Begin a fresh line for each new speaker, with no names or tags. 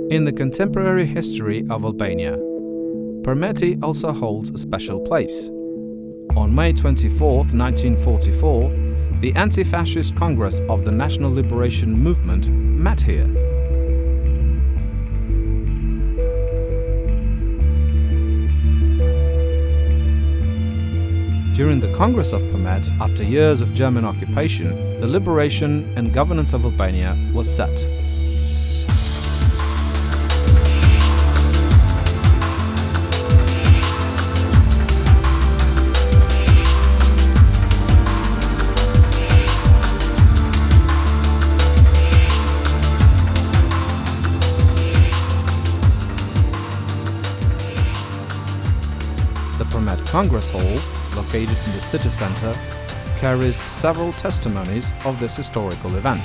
In the contemporary history of Albania, Përmeti also holds a special place. On May 24, 1944, the Anti-Fascist Congress of the National Liberation Movement met here. During the Congress of Përmet, after years of German occupation, the liberation and governance of Albania was set. The Përmet Congress Hall, located in the city center, carries several testimonies of this historical event.